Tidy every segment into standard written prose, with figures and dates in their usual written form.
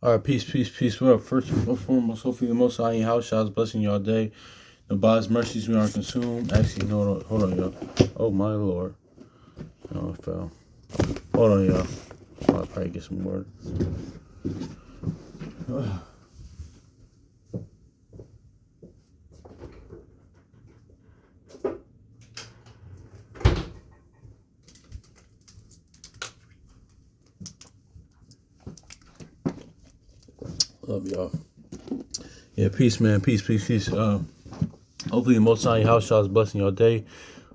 All right, peace, peace, peace. Well, first and foremost, hopefully the Most High in your house shall blessing y'all day. The God's mercies we aren't consumed. Actually, no, hold on, y'all. Oh my Lord, no, it fell. Hold on, y'all. I'll probably get some word. Love y'all. Yeah, peace, man. Peace, peace, peace. Hopefully the Most High in your house shall blessing y'all day.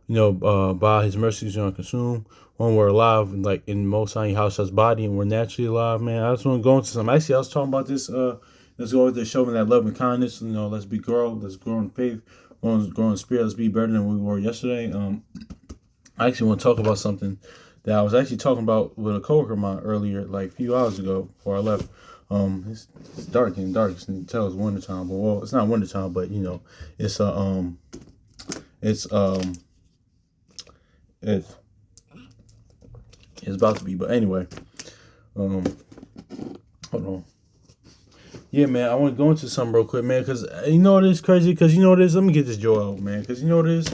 By His mercies we aren't consumed. When we're alive, like in Most High in your house shall's body, and we're naturally alive, man. I just want to go into some. Actually, I was talking about this. Let's go with this, showing that love and kindness. Let's grow in faith, grow in spirit. Let's be better than we were yesterday. I actually want to talk about something that I was actually talking about with a coworker of mine earlier, like a few hours ago before I left. It's dark and dark. You can tell it's wintertime, but well, it's not wintertime, but it's it's it's it's about to be. But anyway, hold on. Yeah, man, I want to go into something real quick, man, because you know what is crazy? Because you know what is? Let me get this joy out, man, because you know what is?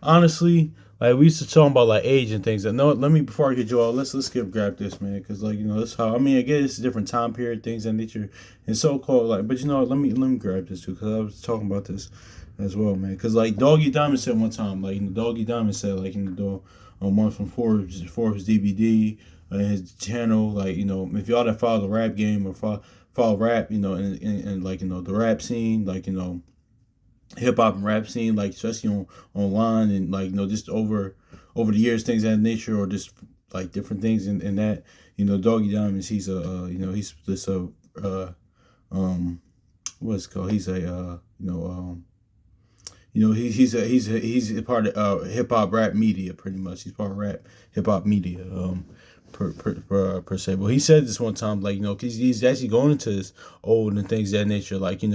Honestly, like, we used to talk about, like, age and things. No, let me, before I get joy out, let's grab this, man, because, like, that's how, I mean, again, it's a different time period, things of nature, and so-called, like, but, let me grab this, too, because I was talking about this as well, man, because, like, Doggy Diamond said one time, like, Doggy Diamond said, like, one from Forbes DVD, his channel, like, if y'all that follow the rap game or follow rap, and like, the rap scene, like, hip hop and rap scene, like, especially online, and like, just over the years, things of that nature, or just like different things in that, Doggy Diamonds, he's he's this what's it called? He's a he's a part of hip hop rap media, pretty much. He's part of rap hip hop media. Per se. Well, he said this one time, like, because he's actually going into this old and things of that nature, like, and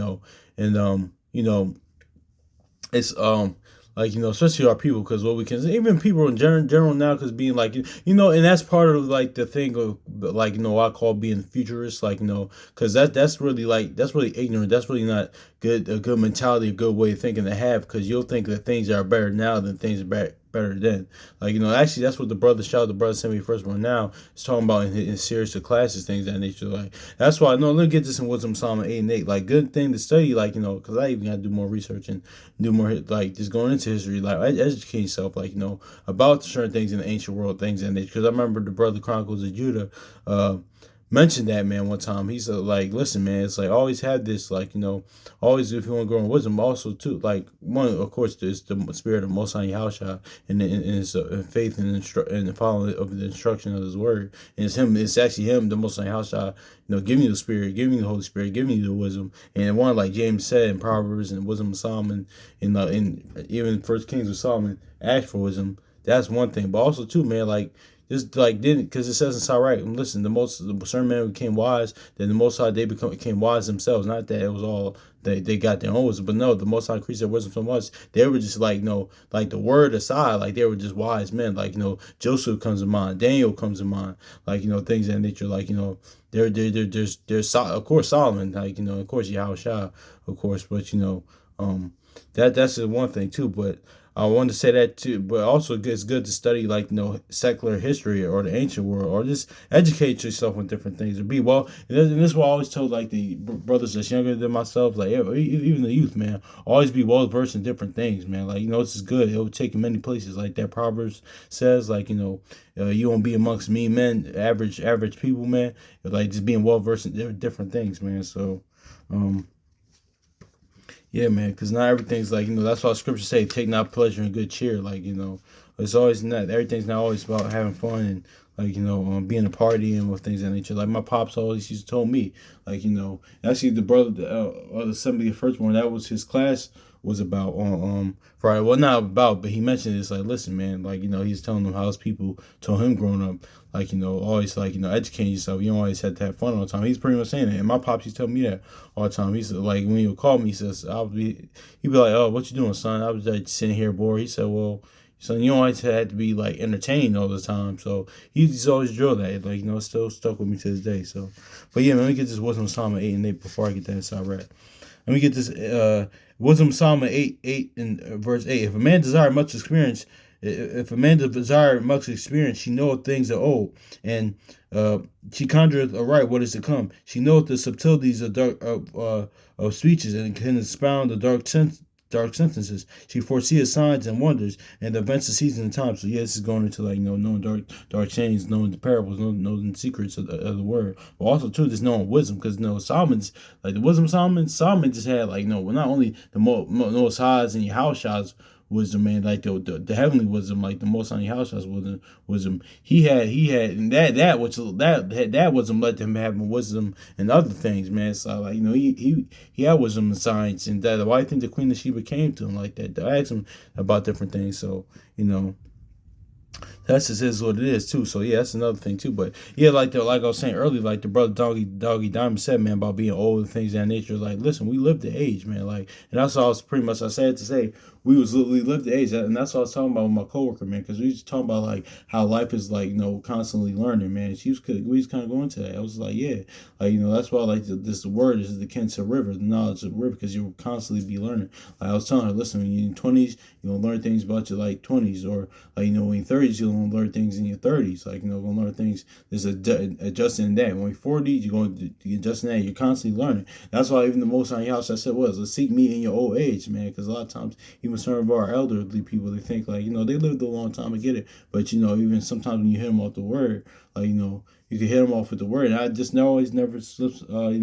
it's like, especially our people, because what we can, even people in general now, because being like, and that's part of, like, the thing of, like, I call being futurist, like, because that's really, like, that's really ignorant. That's really not a good mentality, a good way of thinking to have, because you'll think that things are better now than things are better then. Like, actually, that's what the brother sent me first one now is talking about in series of classes, things that nature. Like, that's why, no, let me get this in Wisdom Solomon 8 and 8. Like, good thing to study, like, because I even got to do more research and do more, like, just going into history, like, educate yourself, like, about certain things in the ancient world, things that nature. Because I remember the Brother Chronicles of Judah, mentioned that, man, one time. He's like, listen, man, it's like, always had this, like, always, if you want to grow in wisdom, also too, like, one, of course, there's the spirit of Most High Yahushua, and his faith and the following of the instruction of His word. And it's actually Him, the Most High Yahushua, giving you the Spirit, giving you the Holy Spirit, giving you the wisdom. And one, like James said in Proverbs and Wisdom of Solomon, in even First Kings of Solomon, ask for wisdom. That's one thing, but also too, man, like, just like didn't, because it says in Sirach, listen, the certain men became wise, then the Most High they became wise themselves. Not that it was all they got their own wisdom, but no, the Most High increased their wisdom so much they were just like, like, the word aside, like, they were just wise men. Like, Joseph comes to mind, Daniel comes to mind, like, things of that nature, like, there's of course Solomon, like, of course Yahushua, of course, but that's the one thing too, but I wanted to say that too, but also it's good to study, like, secular history or the ancient world, or just educate yourself on different things, or be well. And this is what I always told, like, the brothers that's younger than myself, like, even the youth, man, always be well versed in different things, man. Like, this is good. It will take you many places, like that Proverbs says, like, you won't be amongst me men, average people, man. Like, just being well versed in different things, man. So, yeah, man, because not everything's like, that's why scriptures say, take not pleasure in good cheer. Like, it's always not, everything's not always about having fun and, like, being a party and with things of that nature. Like, my pops always used to tell me, like, actually the brother, the 71st one, that was his class was about on Friday. Well, not about, but he mentioned it's like, listen, man, like, he's telling them how his people told him growing up, like, always, like, educating yourself. You don't always have to have fun all the time. He's pretty much saying that. And my pops used to tell me that all the time. He said, like, when he would call me, he'd be like, oh, what you doing, son? I was like sitting here bored. He said, well, So you don't have to be like entertained all the time. So he's always drilled that. Like, it's still stuck with me to this day. So, but yeah, man, let me get this Wisdom Psalm 8 and 8 before I get that inside rap. Let me get this Wisdom Psalm 8 and verse 8. If a man desire much experience, if a man desire much experience, she knoweth things of old, and she conjureth aright what is to come. She knoweth the subtleties of speeches, and can expound the dark sentences. She foreseeth signs and wonders and the events of season and time. So yeah, this is going into like knowing dark sayings, knowing the parables, knowing the secrets of the word. But also too, just knowing wisdom, because Solomon's like the wisdom of Solomon just had like not only the most highs and your house shots wisdom, man, like the heavenly wisdom, like the most high house shots wisdom. He had and that wisdom led to him having wisdom and other things, man. So like he had wisdom and science, and that why I think the Queen of Sheba came to him like that to ask him about different things. So that's just is what it is too. So yeah, that's another thing too. But yeah, like I was saying earlier, like the brother Doggy Diamond said, man, about being old and things of that nature. Like, listen, we lived the age, man. Like, and that's all I was pretty much I said to say. We lived the age, and that's what I was talking about with my coworker, man. Because we was talking about like how life is like constantly learning, man. We was kind of going to that. I was like, yeah, like that's why like this word is the kin to river, the knowledge of the river, because you'll constantly be learning. Like I was telling her, listen, when you're in your 20s, you'll learn things about your like 20s, or like in your 30s, you'll learn things in your 30s. Like gonna learn things. There's adjusting that. When you're 40, you're going to adjusting that. You're constantly learning. That's why even the most on your house I said was, let's seek me in your old age, man, because a lot of times even some of our elderly people, they think like they lived a long time. I get it, but even sometimes when you hit them off the word, like you can hit them off with the word. And I just always never slips. My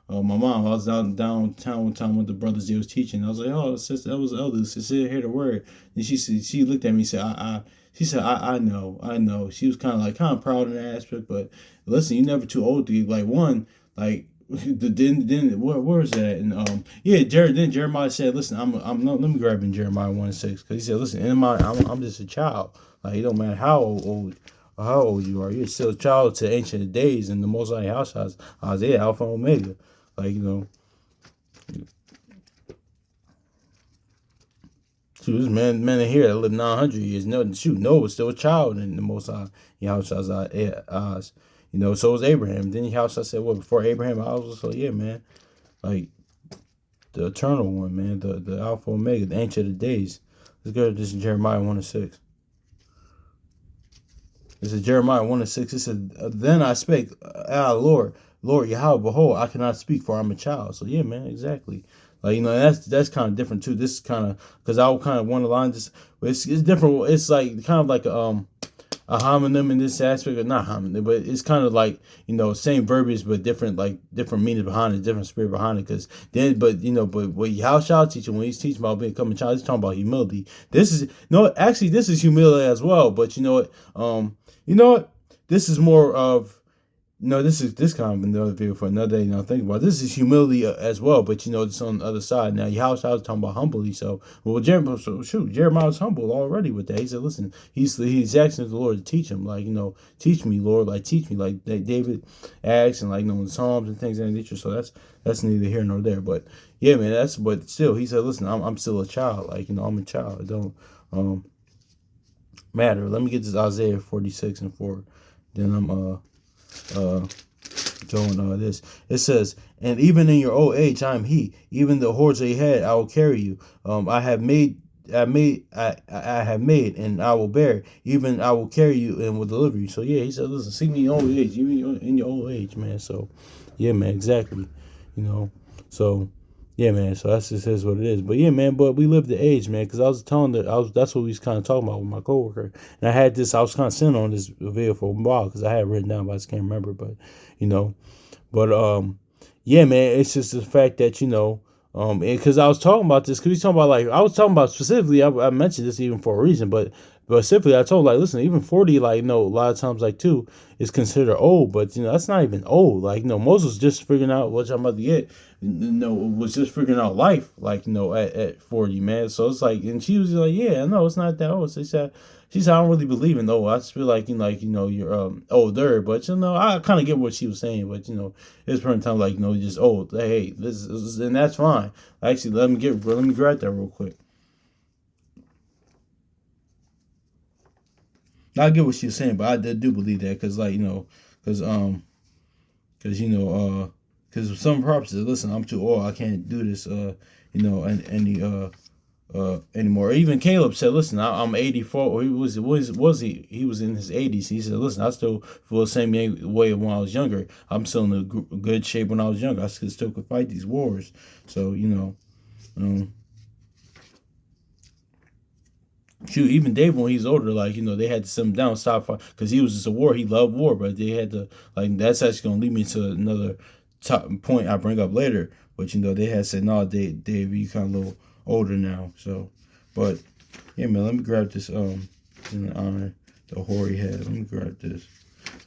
mom, I was downtown one time with the brothers they was teaching. I was like, oh, sister, that was the elder. She said, hear the word. And she looked at me and said, she said, I know. She was kind of proud in that aspect, but listen, you're never too old to get like one, like then where is that? And Jeremiah said, listen, let me grab in Jeremiah 1:6, because he said, listen, I'm just a child. Like it don't matter how old you are, you're still a child to ancient of days, and the most high house has Isaiah, Alpha and Omega. Like shoot, this man in here that lived 900 years. Noah was still a child in the most high Yahushua's eyes. So was Abraham. Then Yahushua said, well, before Abraham, I was like, yeah, man, like the eternal one, man, the Alpha Omega, the ancient of days. Let's go to this Jeremiah 1:6. This is Jeremiah 1:6. It said, then I spake, Lord, Yahweh, behold, I cannot speak, for I'm a child. So yeah, man, exactly. Like that's kind of different too. This is kind of because I would kind of want to line this. But it's different. It's like kind of like a homonym in this aspect, or not homonym, but it's kind of like same verbiage but different meaning behind it, different spirit behind it. Because then, but what Yahushua teaching when he's teaching about becoming a child, he's talking about humility. This is this is humility as well. But you know what, this is more of. No, this kind of another video for another day. Think about it. This is humility as well, but it's on the other side. Now, Yahweh was talking about humbly. So, Jeremiah was humble already with that. He said, "Listen, he's asking the Lord to teach him, like teach me, Lord, like teach me, like David asked, and in the Psalms and things of that nature." So that's neither here nor there. But yeah, man, but still, he said, "Listen, I'm still a child. I'm a child. It don't matter." Let me get this Isaiah 46:4. Then I'm going this. It says, and even in your old age I am he, even the hordes of your head I will carry you. I have made, and I will bear, even I will carry you and will deliver you. So yeah, he said, listen, see me in your old age, even in your old age, man. So yeah, man, exactly. So yeah, man. So that's just is what it is. But yeah, man. But we lived the age, man. Because I was telling that's what we was kind of talking about with my coworker. And I was kind of sitting on this video for a while because I had it written down, but I just can't remember. But yeah, man. It's just the fact that because I was talking about this, because he's talking about I was talking about specifically. I mentioned this even for a reason, but specifically I told listen, even 40, a lot of times too is considered old, but that's not even old. Moses just figuring out what I'm about to get. Was just figuring out life, at 40, man. So it's and she was like, yeah, no, it's not that old. So she said, I don't really believe in old. I just feel like you're older, but I kind of get what she was saying, but it's certain time you're just old. Hey, this is, and that's fine. Actually, let me grab that real quick. I get what she's saying, but do believe that because, like, because because because some purposes, listen, I'm too old, I can't do this, anymore. Even Caleb said, "Listen, I'm 84." Or he was in his 80s. He said, "Listen, I still feel the same way when I was younger. I'm still in a good shape when I was younger. I still could fight these wars." So um, shoot, even Dave when he's older, like they had to sit him down, stop because he was just a war. He loved war, but they had to like that's actually gonna lead me to another top point I bring up later. But they had said, "No, Dave, you kind of a little older now." So, but yeah, man, let me grab this in honor the hoary head. Let me grab this.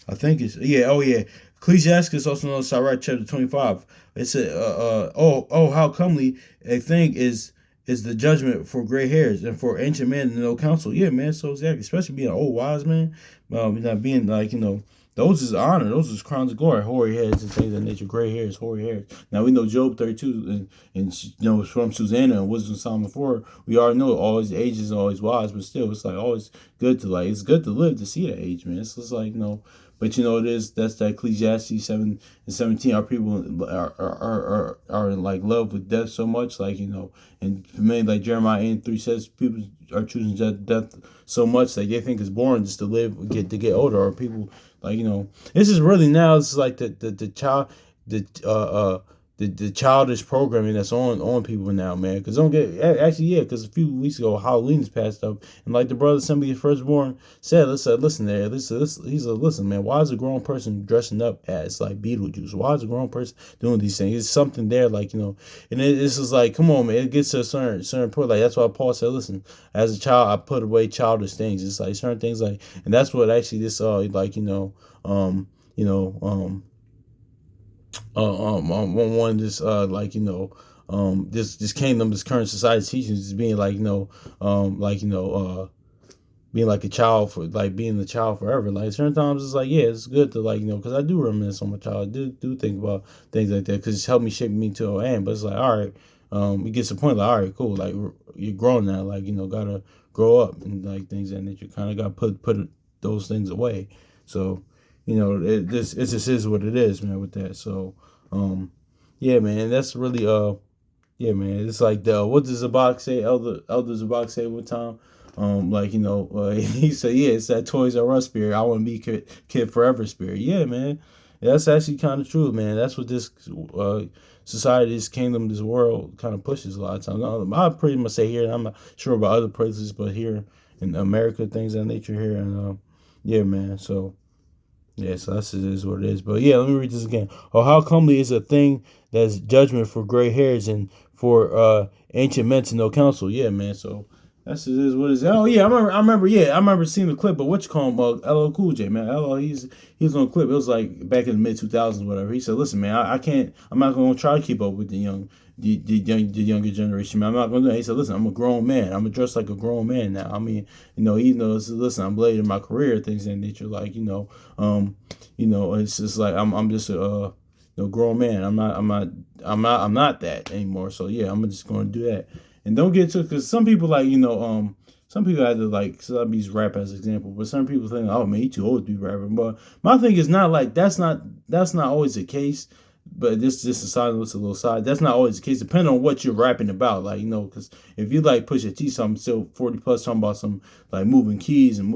I think it's oh yeah. Ecclesiastes also known as Sirach chapter 25. It said how comely a thing is the judgment for gray hairs and for ancient men to know counsel. Yeah, man. So exactly, especially being an old wise man, not being like those is honor. Those is crowns of glory. Hoary heads and things of that nature. Gray hairs, hoary hairs. Now we know Job 32 and from Susanna and Wisdom of Solomon 4. We already know always age is always wise, but still it's like always good to it's good to live to see that age, man. It's just like but it is that's that Ecclesiastes 7:17. Our people are in like love with death so much, and many like Jeremiah 8:3 says, people are choosing death so much that they think it's boring just to live, get older, or people this is really now. It's like the child the the childish programming that's on people now, man. Because don't get actually, yeah. Because a few weeks ago, Halloween is passed up, and like the brother somebody firstborn said, listen there, listen, man. Why is a grown person dressing up as like Beetlejuice? Why is a grown person doing these things? It's something there, and it's just like, come on, man. It gets to a certain point. Like that's why Paul said, listen, as a child, I put away childish things. It's like certain things, and that's what actually this um, you know, um one this this kingdom, this current society teachings is being being like a child for like being a child forever. Like certain times it's like, yeah, it's good to because I do reminisce on my child. I do think about things like that because it's helped me shape me to who I am. But it's like, all right, it gets to the point like, all right, cool, like you're grown now, gotta grow up and like things that you kind of got put those things away. So it just is what it is, man, with that. So yeah, man, that's really yeah, man, it's like the what does Zabak say? Elder Zabak say one time, he said, yeah, it's that Toys R Us spirit. I want to be kid forever spirit. Yeah, man, that's actually kind of true, man. That's what this society, this kingdom, this world kind of pushes a lot of times. I pretty much say here, and I'm not sure about other places, but here in America, things of that nature here, and yeah, man, so. Yeah, so that's it is what it is. But yeah, let me read this again. Oh, how comely is a thing that's judgment for gray hairs and for ancient men to know counsel. Yeah, man. So that's it is what it is. Oh yeah, I remember seeing the clip. But what you call him? LL Cool J, man. LL, he's on a clip. It was like back in the mid 2000s, whatever. He said, "Listen, man, I can't. I'm not going to try to keep up with the younger generation, man. I'm not going to do that." He said, "Listen, I'm a grown man. I'm gonna dress like a grown man now. I mean, he knows. Listen, I'm late in my career, things of that nature. It's just like I'm just a grown man. I'm not that anymore. So yeah, I'm just going to do that." And don't get to because some people some people had to so I use rap as an example, but some people think, oh man, you too old to be rapping. But my thing is not like that's not always the case. But this just a side, what's a little side. That's not always the case. Depending on what you're rapping about, because if you push a T, something still 40 plus, talking about some moving keys and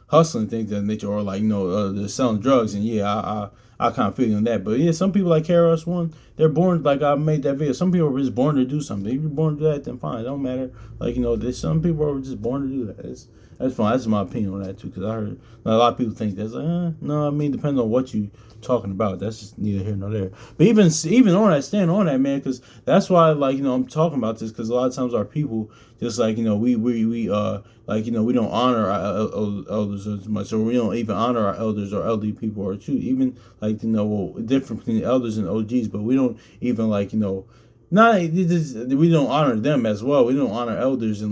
hustling things that nature, or they're selling drugs, and yeah, I kind of feel on that. But yeah, some people like KRS One, they're born I made that video. Some people are just born to do something. If you're born to do that, then fine, it don't matter. There's some people are just born to do that. That's fine. That's my opinion on that too, because I heard a lot of people think that's no. I mean, depends on what you talking about. That's just neither here nor there. But even on that, stand on that, man, because that's why I'm talking about this, because a lot of times our people just we we don't honor our elders as much, or we don't even honor our elders or elderly people, or even different between the elders and OGs, but we don't even not we don't honor them as well. We don't honor elders and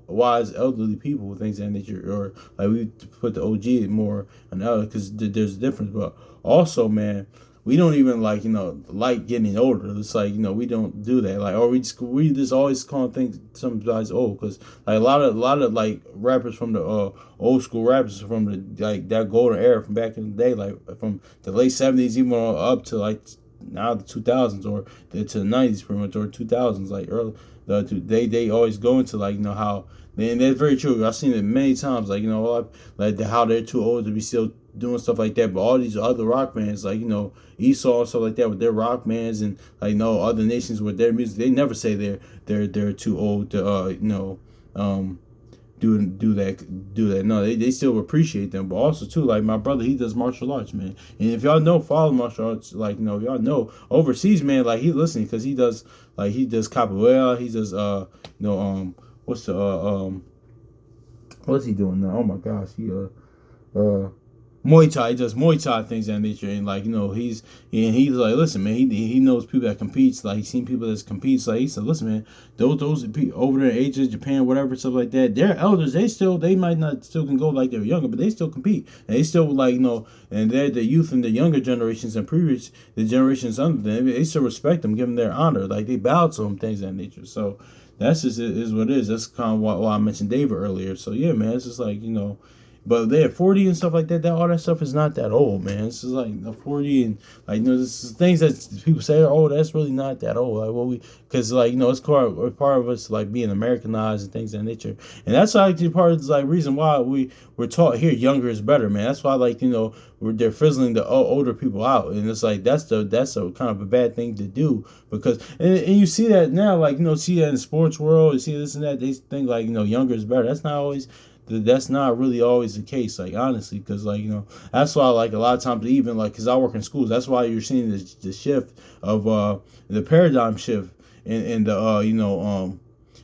wise elderly people, things of that nature, or we put the OG more on elder because there's a difference. But also, man, we don't even like like getting older. It's like we don't do that. Like or we just always call things some guys old because like a lot of like rappers from the old school rappers from the like that golden era from back in the day, like from the late 70s even up to like now the 2000s or to the 90s pretty much or 2000s like early they always go into like how and that's very true. I've seen it many times like like how they're too old to be still doing stuff like that, but all these other rock bands like Esau and stuff like that with their rock bands and like other nations with their music, they never say they're too old to um do that. No, they still appreciate them. But also too, like my brother, he does martial arts, man. And if y'all follow martial arts, like y'all know overseas, man, like he listening because he does capoeira, he does what's the what's he doing now? Oh my gosh, uh Muay Thai. He does Muay Thai things of that nature, and like he's like, listen, man, he knows people that competes. Like he's seen people that competes. Like he said, listen, man, those people over there in Asia, Japan, whatever, stuff like that. They're elders. They might not still can go like they're younger, but they still compete. And they still like and they're the youth and the younger generations and previous the generations under them. They still respect them, give them their honor. Like they bow to them, things of that nature. So that's just is what it is. That's kind of why I mentioned David earlier. So yeah, man, it's just like but they're 40 and stuff like that. That all that stuff is not that old, man. It's just like 40 and like this is things that people say, oh, that's really not that old. Like because like it's part of us like being Americanized and things of that nature. And that's actually part of the like reason why we're taught here younger is better, man. That's why like they're fizzling the older people out, and it's like that's a kind of a bad thing to do because and you see that now like see that in the sports world, you see this and that. They think like younger is better. That's not really always the case, like honestly, because like that's why like a lot of times even like because I work in schools, that's why you're seeing the shift of the paradigm shift in the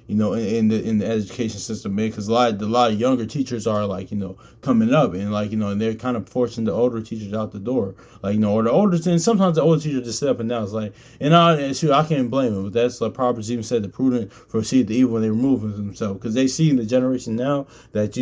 in the education system, man, because a lot of younger teachers are like coming up and like and they're kind of forcing the older teachers out the door, like or the older and sometimes the older teachers just stepping down. It's like I can't blame them, but that's like Proverbs even said the prudent foresee the evil when they remove themselves because they see in the generation now that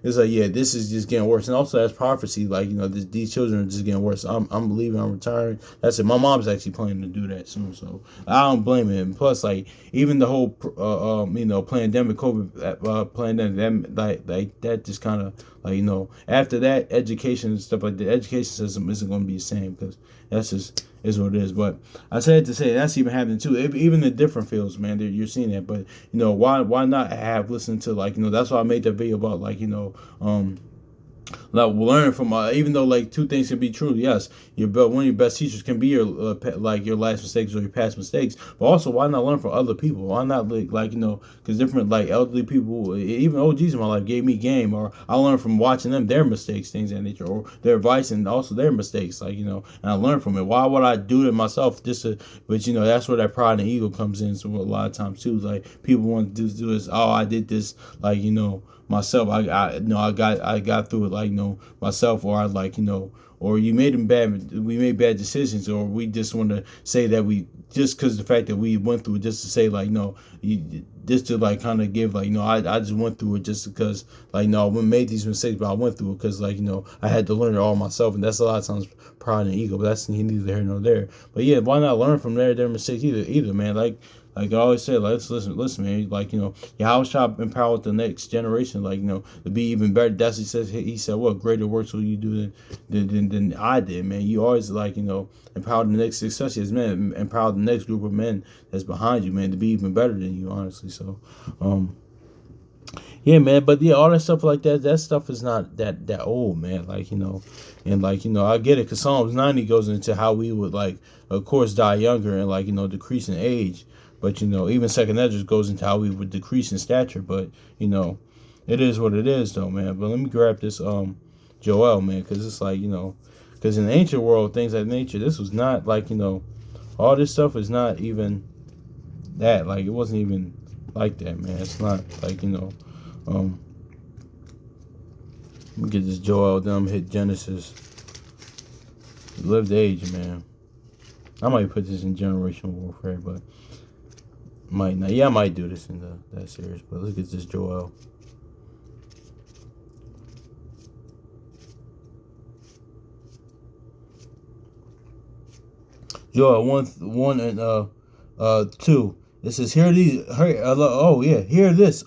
it's like yeah, this is just getting worse, and also that's prophecy. Like these children are just getting worse. I'm leaving. I'm retiring. That's it. My mom's actually planning to do that soon, so I don't blame him. Plus, like even the whole pandemic, COVID pandemic, that just kind of like after that education and stuff like the education system isn't going to be the same because that's just is what it is. But I said to say that's even happening too. Even the different fields, man, you're seeing that. But why not have listened to like that's why I made that video about like like learn from even though like two things can be true. Yes, one of your best teachers can be your like your last mistakes or your past mistakes. But also, why not learn from other people? Why not like because different like elderly people, even OGs in my life gave me game, or I learned from watching them their mistakes, things of that nature, or their advice and also their mistakes. Like and I learned from it. Why would I do it myself just to? But that's where that pride and ego comes in. So a lot of times too, like people want to do this. Oh, I did this. Like myself, I got through it like myself, or I like or we made bad decisions, or we just want to say that we just because the fact that we went through it, just to say like just to like kind of give like I just went through it just because like we made these mistakes, but I went through it because like I had to learn it all myself, and that's a lot of times pride and ego, but that's neither here nor there. But yeah, why not learn from their mistakes either, man? Like I always say, like, listen, man. Like I was trying to empower the next generation, like to be even better. That's he said, what greater works will you do than I did, man. You always like empower the next, especially as men, empower the next group of men that's behind you, man, to be even better than you, honestly. So, yeah, man. But yeah, all that stuff like that stuff is not that old, man. Like and like I get it, cause Psalms 90 goes into how we would like, of course, die younger and like decrease in age. But even Second Esdras goes into how we would decrease in stature. But it is what it is, though, man. But let me grab this Joel, man, because it's like because in the ancient world, things like nature, this was not like all this stuff is not even that. Like it wasn't even like that, man. It's not like let me get this Joel. Then I'm hit Genesis. Lived age, man. I might put this in generational warfare, but. Might not. Yeah, I might do this in that series. But look at this Joel. Joel 1:1 and 2. It says, hear this,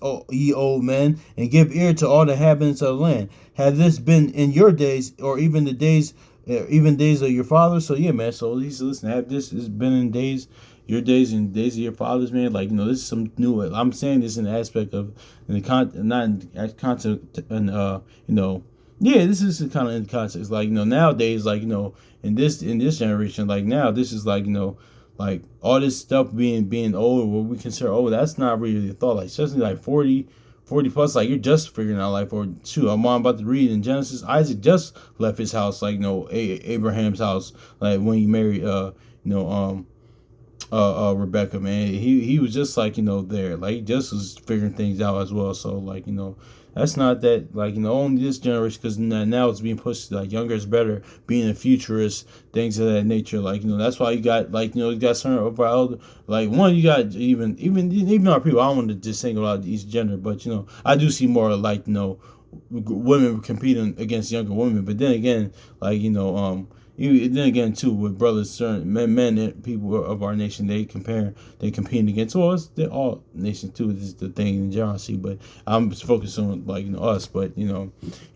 O ye old men, and give ear to all the inhabitants of the land. Have this been in your days, or even days of your fathers? So yeah, man. So he's listen. Have this has been in days, your days and days of your fathers, man. Like this is some new. I'm saying this in the aspect of in the not in content and yeah, this is kind of in context. Like nowadays, like in this generation, like now, this is like like all this stuff being old, what we consider old, that's not really a thought. Like especially like 40 plus, like you're just figuring out life. Or shoot, I'm about to read in Genesis, Isaac just left his house, like Abraham's house, like when he married Rebecca, man. He was just like there, like he just was figuring things out as well. So like that's not that like only this generation, because now it's being pushed like younger is better, being a futurist, things of that nature. Like that's why you got like you got certain of our elder, like one, you got even our people. I don't want to just single out each gender, but I do see more like women competing against younger women. But then again, like then again too, with brothers, certain men and people of our nation, they competing against. Well, they're all nations too. This is the thing in general I see, but I'm just focused on like us. But you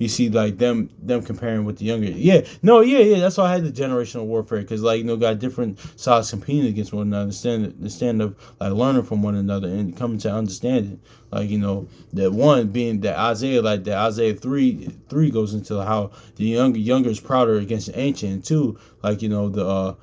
see like them comparing with the younger. Yeah, no, yeah. That's why I had the generational warfare, because like got different sides competing against one another. The stand of like learning from one another and coming to understand it. Like that one being that Isaiah, like that Isaiah 3 goes into how the younger is prouder against the ancient. And two, like the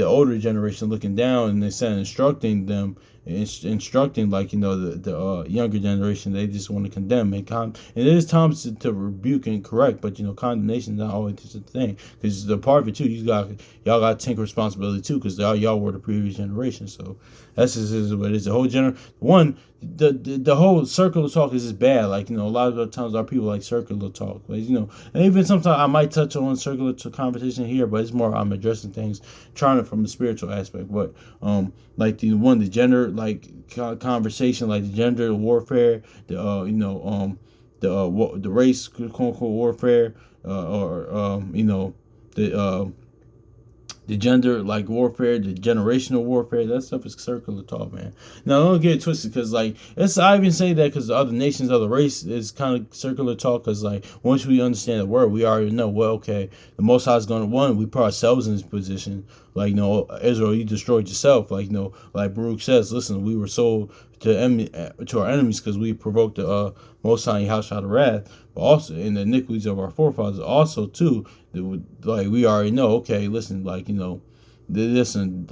older generation looking down, and they said instructing them, instructing like the younger generation, they just want to condemn and it is times to rebuke and correct, but condemnation is not always the thing, because the part of it too, y'all got to take responsibility too, because y'all were the previous generation. So that's just what it is. The whole the whole circular talk is just bad. Like a lot of the times our people like circular talk, but and even sometimes I might touch on circular conversation here, but it's more I'm addressing things, trying it from the spiritual aspect. But like the gender like conversation, like the gender warfare, the race quote unquote warfare, or the gender like warfare, the generational warfare, that stuff is circular talk, man. Now don't get it twisted, because like I even say that because the other nations, other race is kind of circular talk, because like once we understand the word, we already know, well, okay, the Most High is going to we put ourselves in this position. Like Israel, you destroyed yourself. Like like Baruch says, listen, we were sold to our enemies because we provoked the Most High Yahushua to wrath, but also in the iniquities of our forefathers. Also too, like we already know. Okay, listen, like the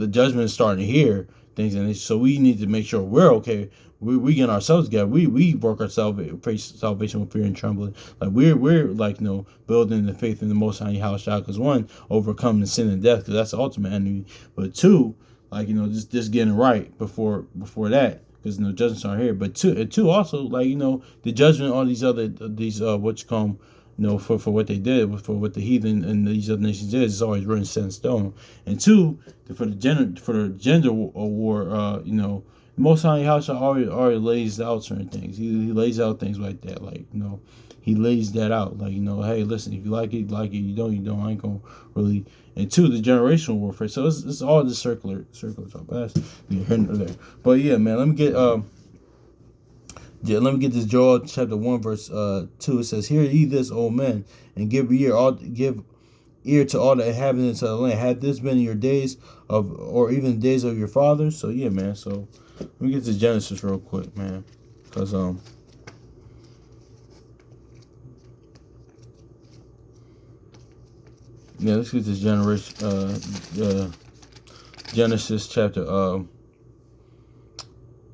judgment is starting to hear things, and so we need to make sure we're okay. We get ourselves together. We work ourselves, face salvation with fear and trembling. Like we're like building the faith in the Most High Yahushua, because one, overcoming sin and death, because that's the ultimate enemy. But two, like just getting it right before that, because judgments aren't here. But two also, like the judgment on these what you call them, for what they did, for what the heathen and these other nations did, is always written set in stone. And two, for the gender war, Most High Yahushua already lays out certain things. He lays out things like that, like he lays that out, like hey, listen, if you like it, you like it. You don't. I ain't gonna really. And two, the generational warfare. So it's all the circular talk. But that's here and there. But yeah, man, let me get this Joel chapter 1 verse 2. It says, "Hear ye this, O men, and give ear to all the inhabitants of the land. Had this been your days or even days of your fathers?" So yeah, man. So let me get to Genesis real quick, man, because yeah, let's get this Genesis chapter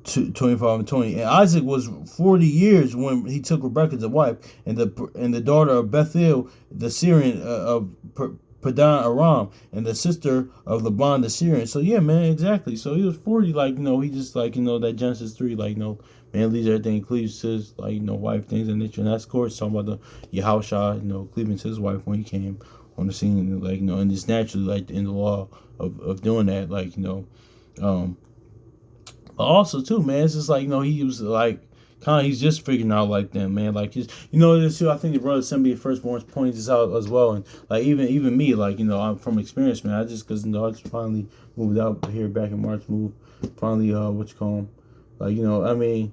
25 and 20. And Isaac was 40 years when he took Rebekah to wife, and the daughter of Bethuel the Syrian of Padan Aram, and the sister of Laban the Syrian. So yeah, man, exactly. So he was 40, like he just like that Genesis 3, like man leaves everything, cleaves to his wife, things of nature. And that's of course talking about the Yahushua, cleaving to his wife when he came on the scene, like and it's naturally like in the law of doing that, like also too, man, it's just like he was like kind of he's just figuring out like them, man. Like he's, you know, this too. I think the brother sent me the firstborn pointed this out as well, and like even me, like, you know, I'm from experience, man. I just because, you know, I just finally moved out here back in March, moved finally, what you call 'em, like, you know, I mean,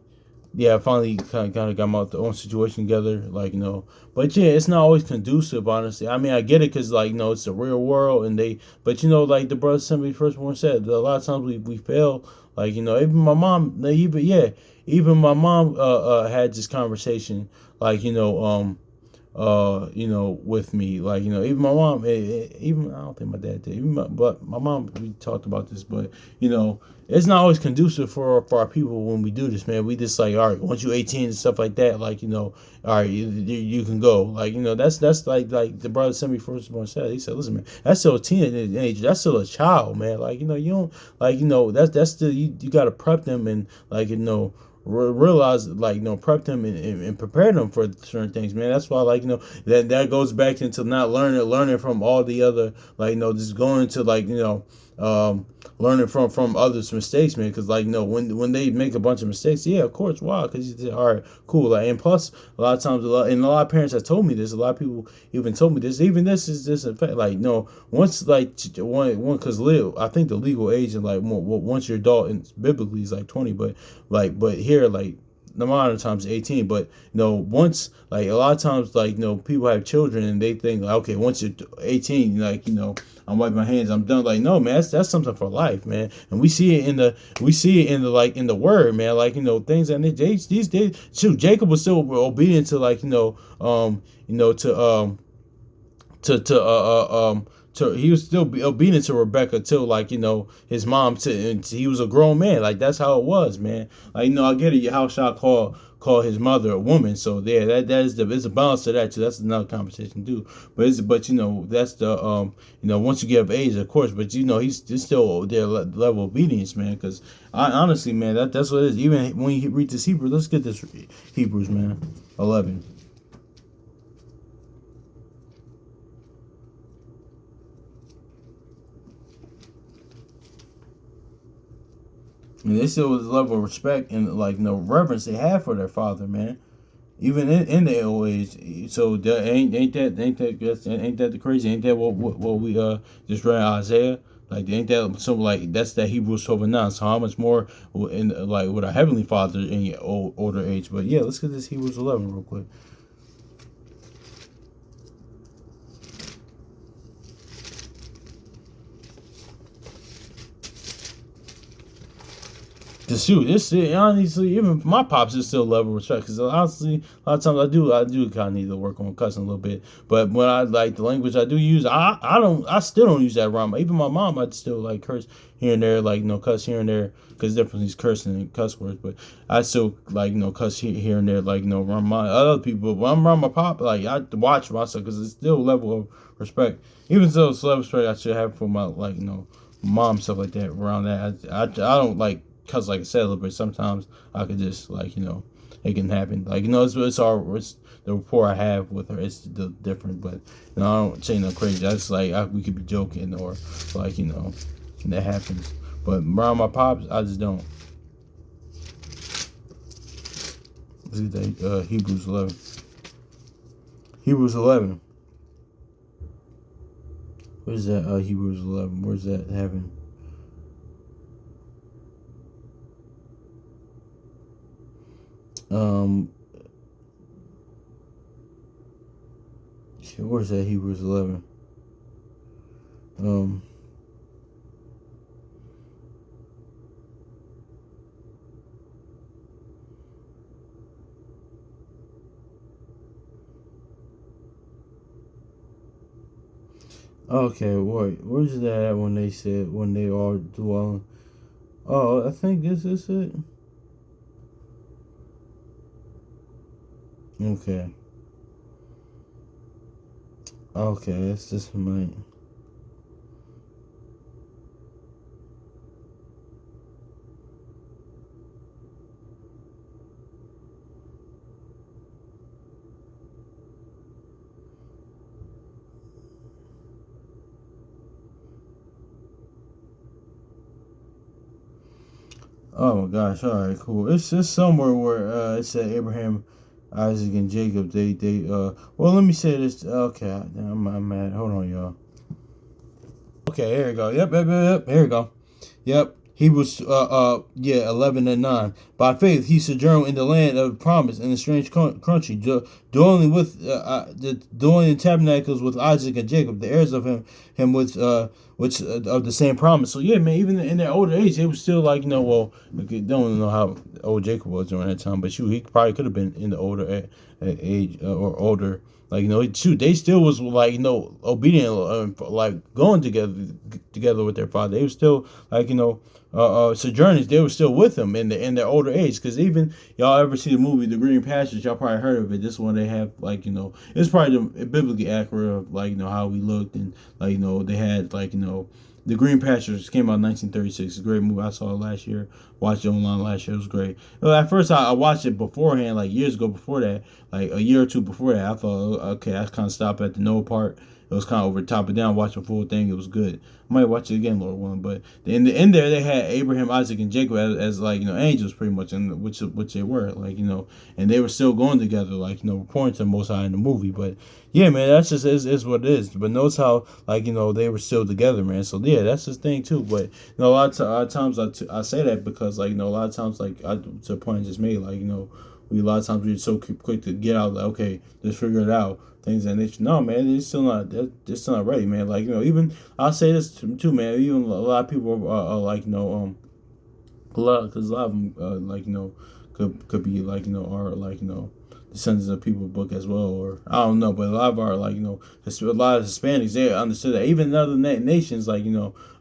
yeah, I finally kind of got my own situation together, like, you know. But yeah, it's not always conducive, honestly. I mean, I get it because, like, you know, it's the real world, and but you know, like the brother somebody first one said, a lot of times we fail. Like, you know, even my mom, even my mom had this conversation, like, you know, you know, with me. Like, you know, even my mom, even I don't think my dad did, but my mom, we talked about this, but you know, it's not always conducive for our people when we do this, man. We just like, all right, once you're 18 and stuff like that, like, you know, all right, you can go. Like, you know, that's like the brother sent me first one said. He said, listen, man, that's still a teenage, that's still a child, man. Like, you know, you don't, like, you know, that's still, you got to prep them and, like, you know, realize, like, you know, prep them and prepare them for certain things, man. That's why, like, you know, that goes back into not learning from all the other, like, you know, just going to, like, you know, learning from others' mistakes, man. Because, like, you know, when they make a bunch of mistakes, yeah, of course, wow, because you did, all right, cool. Like, and plus, a lot of times, and a lot of parents have told me this, a lot of people even told me this, even this is this in fact, like, no, once, like, one because I think the legal age and, like, once you're adult and biblically is like 20, but here, like, the modern times 18. But, you know, once, like, a lot of times, like, you know, people have children and they think, like, okay, once you're 18, like, you know, I'm wiping my hands, I'm done. Like, no, man, that's something for life, man. And we see it in the like in the word, man. Like, you know, things that these days, shoot, Jacob was still obedient to, like, you know, to he was still obedient to Rebecca till, like, you know, his mom, and he was a grown man. Like, that's how it was, man. Like, you know, I get it, how shall I call his mother a woman. So yeah, that is there's a balance to that too. That's another conversation too. But you know, that's the you know, once you get of age, of course. But you know, he's still their level of obedience, man. Because I honestly, man, that's what it is. Even when you read this Hebrew, let's get this Hebrews, man, 11. And they still was a level of respect and, like, no reverence they have for their father, man. Even in their old age. So that ain't that the crazy? Ain't that what we just read Isaiah? Like, ain't that so, like, that's that Hebrews 12:9. So how much more in, like, with our heavenly Father in your older age? But yeah, let's get this Hebrews 11 real quick. To shoot, this shit, honestly, even my pops is still level of respect. Because honestly, a lot of times I do kind of need to work on cussing a little bit. But when I, like, the language I do use, I still don't use that around. Even my mom, I'd still, like, curse here and there, like, you know, cuss here and there, because different cursing and cuss words. But I still, like, you know, cuss here and there, like, you know, around my other people. But when I'm around my pop, like, I watch myself because it's still a level of respect. Even though it's a level of respect I should have for my, like, you know, mom, stuff like that. Around that, I don't, like, cause, like I said a little bit, sometimes I could just, like, you know, it can happen. Like, you know, it's the rapport I have with her. It's different, but, you know, I don't say no crazy. I just, like, we could be joking, or, like, you know, that happens. But around my pops, I just don't. Let's get that Hebrews 11. Hebrews 11. Where's that Hebrews 11? Where's that having? Um, where's that Hebrews 11? Um, okay, wait, where's that at when they said, when they are dwelling? Oh, I think this is it. Okay. Okay, that's just my. Oh my gosh! All right, cool. It's just somewhere where it said Abraham, Isaac, and Jacob. Well, let me say this. Okay, I'm mad. Hold on, y'all. Okay, here we go. Yep. Here we go. Yep. Hebrews, 11 and 9. By faith, he sojourned in the land of promise in a strange country, dwelling dwelling in tabernacles with Isaac and Jacob, the heirs of him which of the same promise. So yeah, man, even in their older age, they was still like, well, okay, don't know how old Jacob was during that time, but shoot, he probably could have been in the older age or older. Like, shoot, they still was like, obedient, like going together with their father. They were still like, sojourners. They were still with him in their older age. Because even y'all ever see the movie The Green Pastures, y'all probably heard of it. This one they have like, it's probably biblically accurate of like, how we looked, and like, they had like, the Green Pastures came out in 1936. It's a great movie. I saw it last year. Watched it online last year. It was great. Well, at first, I watched it beforehand, like years ago before that, like a year or two before that. I thought, okay, I kind of stopped at the Noah part. It was kind of over the top, but then I watched the full thing. It was good. I might watch it again, Lord willing. But in the end there, they had Abraham, Isaac, and Jacob as like, angels pretty much, and which they were, like, and they were still going together, like, reporting to the Most High in the movie. But yeah, man, that's just is what it is. But notice how, like, they were still together, man. So yeah, that's the thing too. But a lot of times I say that because, like, a lot of times, like, to the point I just made, like, we a lot of times we're so quick to get out, like, okay, let's figure it out. Things that nature. No, man, they're still not ready, man. Like, even I'll say this too, man. Even a lot of people are like, because a lot of them, like, could be like, are like, descendants of people book as well, or I don't know, but a lot of our, like, a lot of Hispanics, they understood that. Even other nations, like,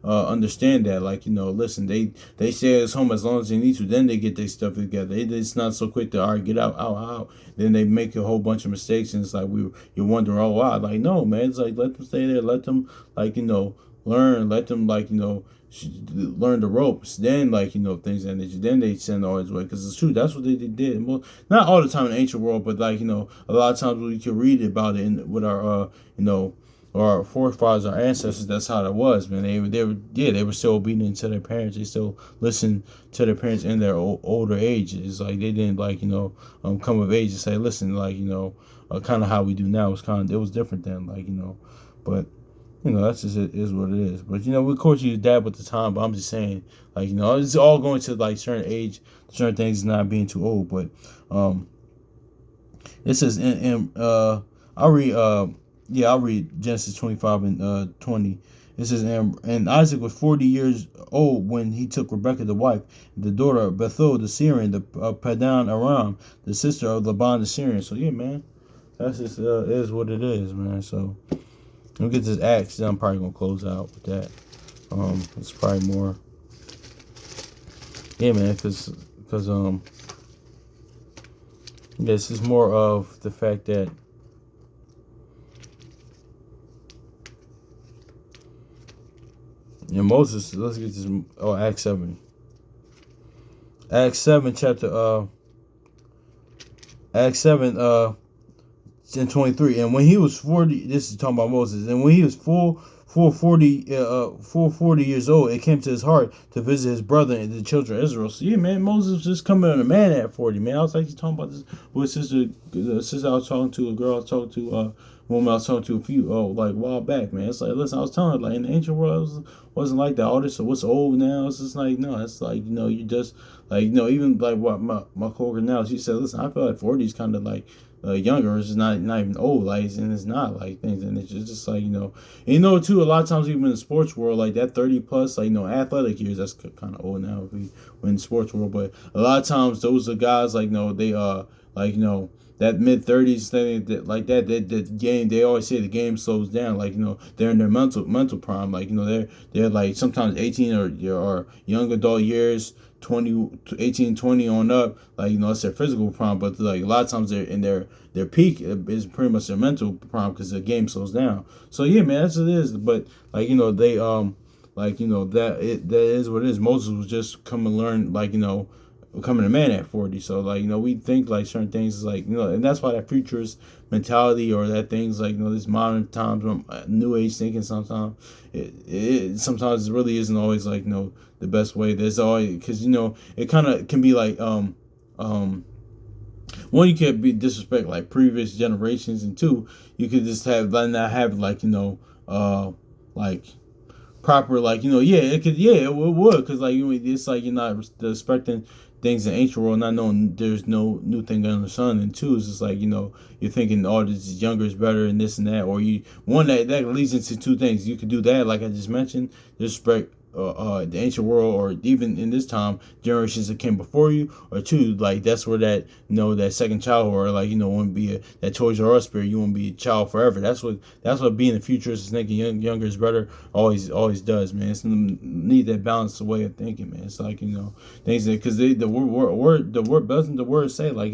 understand that, like, listen, they stay at home as long as they need to, then they get their stuff together. It's not so quick to, all right, get out. Then they make a whole bunch of mistakes, and it's like you're wondering, oh wow, like, no, man, it's like, let them stay there, let them, like, learn, let them, like, learn the ropes, then, like, things that nature, then they send all his way, because it's true, that's what they did. Well, not all the time in the ancient world, but like, a lot of times we can read about it with our our forefathers, our ancestors. That's how it was, man. They were still obedient to their parents. They still listened to their parents in their older ages. Like, they didn't, like, come of age and say, listen, like, kind of how we do now. It was different then, like, but that's just is what it is. But of course, you dab with the time. But I'm just saying, like, it's all going to, like, certain age, certain things not being too old. But it says I'll read Genesis 25 and 20. It says, and Isaac was 40 years old when he took Rebekah the wife, the daughter of Bethuel the Syrian, the Padan Aram, the sister of Laban the Syrian. So yeah, man, that's just is what it is, man. So we'll get this Acts. Then I'm probably gonna close out with that. It's probably more. Yeah, man, because this is more of the fact that Moses. Let's get this. Oh, Acts 7. Acts 7 chapter. Acts 7 and 23. And when he was 40, this is talking about Moses. And when he was full 40 years old, it came to his heart to visit his brother and the children of Israel. So yeah, man, Moses was just coming on a man at 40, man. I was actually talking about this with sister I was talking to, a girl I was talking to, woman I was talking to like a while back, man. It's like, listen, I was telling her, like, in the ancient world, wasn't like that. All this, so what's old now? It's just like, no, it's like, you just, like, even like what my coworker now, she said, listen, I feel like 40 is kind of like, younger. It's just not even old, like, and it's not like things, and it's just like, and, too, a lot of times even in the sports world, like that 30 plus, like, athletic years, that's kind of old now if we were in the sports world, but a lot of times those are guys, like, they like, that mid-30s thing, that game, they always say the game slows down, like, they're in their mental prime, like, they're like sometimes 18 or young adult years, 18, 20 on up, like, it's their physical prime, but like a lot of times they're in their peak is pretty much their mental prime because the game slows down. So yeah, man, that's what it is. But like, they like, that is what it is. Moses was just come and learn, like, becoming a man at 40. So like, we think like certain things is like, and that's why that futurist mentality, or that things like, this modern times, new age thinking. Sometimes sometimes it really isn't always like, the best way. There's always, because it kind of can be like, one, you can't be disrespect like previous generations, and two, you could just not have like, like proper, like, yeah, it could, yeah, it would, because like, it's like you're not respecting things in ancient world, not knowing there's no new thing under the sun. And two is just like, you're thinking, oh, this is younger is better and this and that, or you one that leads into two things. You could do that, like I just mentioned, disrespect the ancient world, or even in this time generations that came before you, or two, like that's where that, that second child, or like, want to be that Toys R Us spirit, you want to be a child forever. That's what being a futurist is thinking younger is better always does, man. It's need that balanced way of thinking, man. It's like, things that, because the word doesn't the word say, like,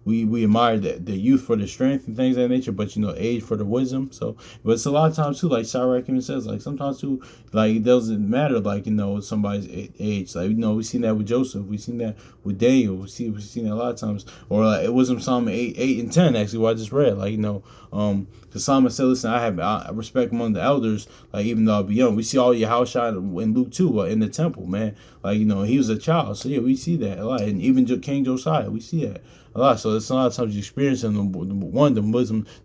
we admire the youth for the strength and things of that nature, but age for the wisdom. So, but it's a lot of times too, like Sirach even says, like sometimes too, like it doesn't matter, like, somebody's age. Like, we've seen that with Joseph, we've seen that with Daniel, we've seen that a lot of times. Or like, it wasn't Psalm 8 and 10 actually what I just read, like, because Solomon said, listen, I respect among the elders, like, even though I'll be young. We see all Yahushua in Luke 2, in the temple, man. Like, he was a child. So yeah, we see that a lot. And even King Josiah, we see that a lot. So it's a lot of times you experience the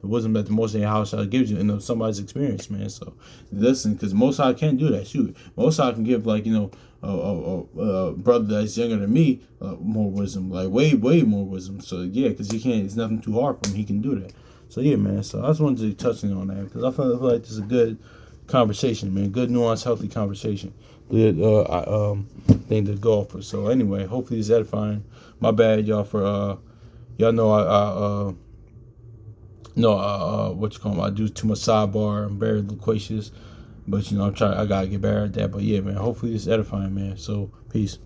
wisdom that the Most High Yahushua gives you in somebody's experience, man. So listen, because Most High can't do that. Shoot, Most High can give, like, a brother that's younger than me more wisdom, like way more wisdom. So yeah, because he can't. It's nothing too hard for him. He can do that. So yeah, man. So I just wanted to touch on that, because I feel like this is a good conversation, man. Good, nuanced, healthy conversation. Good thing to go off for. So anyway, hopefully it's edifying. My bad, y'all, for y'all know what you call them, I do too much sidebar. I'm very loquacious, but I gotta get better at that. But yeah, man, hopefully it's edifying, man. So peace.